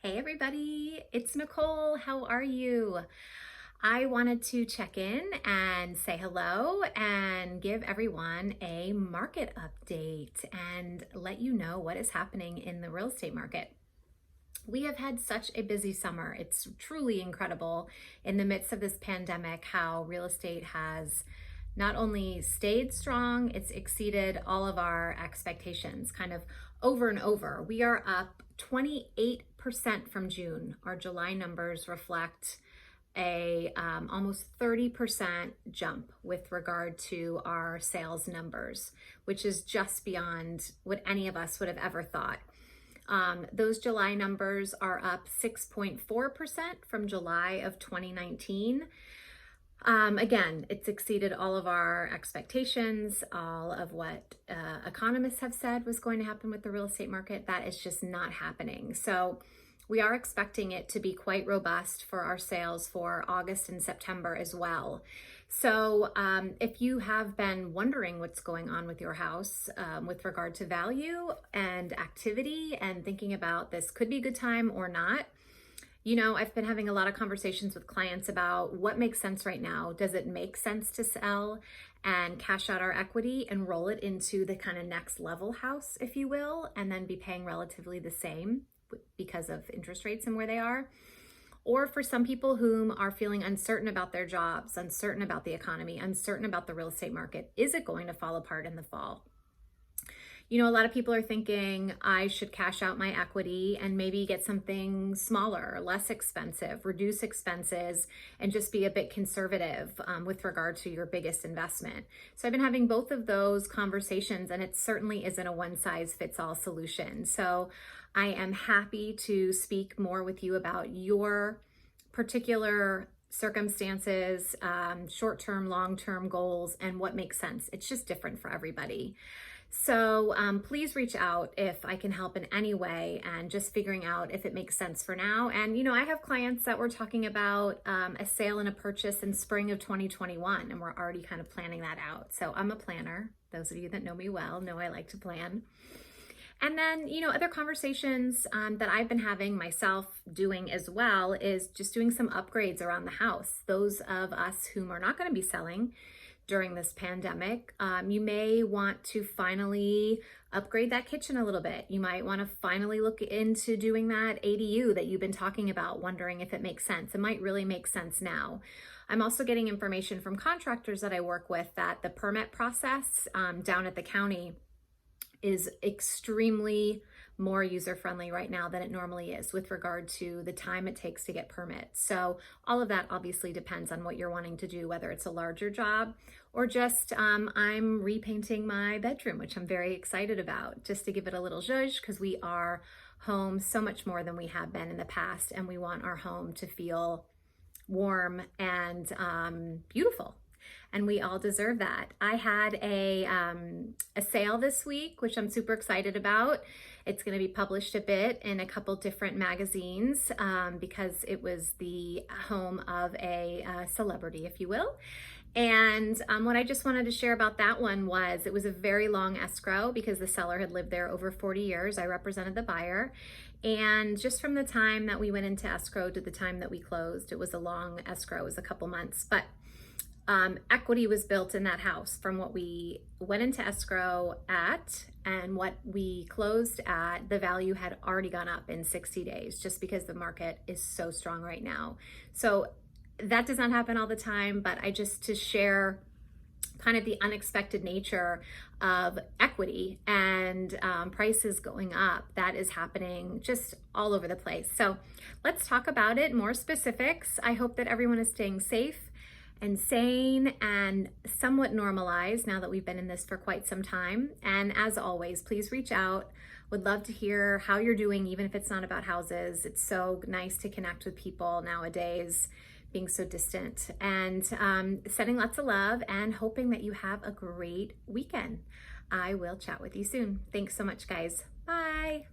Hey everybody, it's Nicole. How are you? I wanted to check in and say hello and give everyone a market update and let you know what is happening in the real estate market. We have had such a busy summer. It's truly incredible in the midst of this pandemic how real estate has not only stayed strong, it's exceeded all of our expectations kind of over and over. We are up 28% from June. Our July numbers reflect a almost 30% jump with regard to our sales numbers, which is just beyond what any of us would have ever thought. Those July numbers are up 6.4% from July of 2019. Again, it's exceeded all of our expectations, all of what economists have said was going to happen with the real estate market. That is just not happening. So we are expecting it to be quite robust for our sales for August and September as well. So if you have been wondering what's going on with your house with regard to value and activity and thinking about this could be a good time or not, you know, I've been having a lot of conversations with clients about what makes sense right now. Does it make sense to sell and cash out our equity and roll it into the kind of next level house, if you will, and then be paying relatively the same because of interest rates and where they are? Or for some people whom are feeling uncertain about their jobs, uncertain about the economy, uncertain about the real estate market, is it going to fall apart in the fall? You know, a lot of people are thinking I should cash out my equity and maybe get something smaller, less expensive, reduce expenses, and just be a bit conservative with regard to your biggest investment. So I've been having both of those conversations, and it certainly isn't a one-size-fits-all solution. So I am happy to speak more with you about your particular circumstances, short-term, long-term goals, and what makes sense. It's just different for everybody. So please reach out if I can help in any way and just figuring out if it makes sense for now. And, you know, I have clients that were talking about a sale and a purchase in spring of 2021, and we're already kind of planning that out. So I'm a planner. Those of you that know me well know I like to plan. And then, you know, other conversations that I've been having myself doing as well is just doing some upgrades around the house. Those of us whom are not going to be selling during this pandemic, you may want to finally upgrade that kitchen a little bit. You might want to finally look into doing that ADU that you've been talking about, wondering if it makes sense. It might really make sense now. I'm also getting information from contractors that I work with that the permit process down at the county is extremely more user-friendly right now than it normally is with regard to the time it takes to get permits. So all of that obviously depends on what you're wanting to do, whether it's a larger job or just I'm repainting my bedroom, which I'm very excited about, just to give it a little zhuzh, because we are home so much more than we have been in the past, and we want our home to feel warm and beautiful. And we all deserve that. I had a sale this week, which I'm super excited about. It's going to be published a bit in a couple different magazines because it was the home of a celebrity, if you will. And what I just wanted to share about that one was it was a very long escrow because the seller had lived there over 40 years. I represented the buyer. And just from the time that we went into escrow to the time that we closed, it was a long escrow. It was a couple months. But equity was built in that house from what we went into escrow at and what we closed at. The value had already gone up in 60 days just because the market is so strong right now. So that does not happen all the time, but I just to share kind of the unexpected nature of equity and prices going up. That is happening just all over the place. So let's talk about it, more specifics. I hope that everyone is staying safe and sane and somewhat normalized now that we've been in this for quite some time. And as always, please reach out. Would love to hear how you're doing, even if it's not about houses. It's so nice to connect with people nowadays, being so distant. And sending lots of love and hoping that you have a great weekend. I will chat with you soon. Thanks so much, guys. Bye.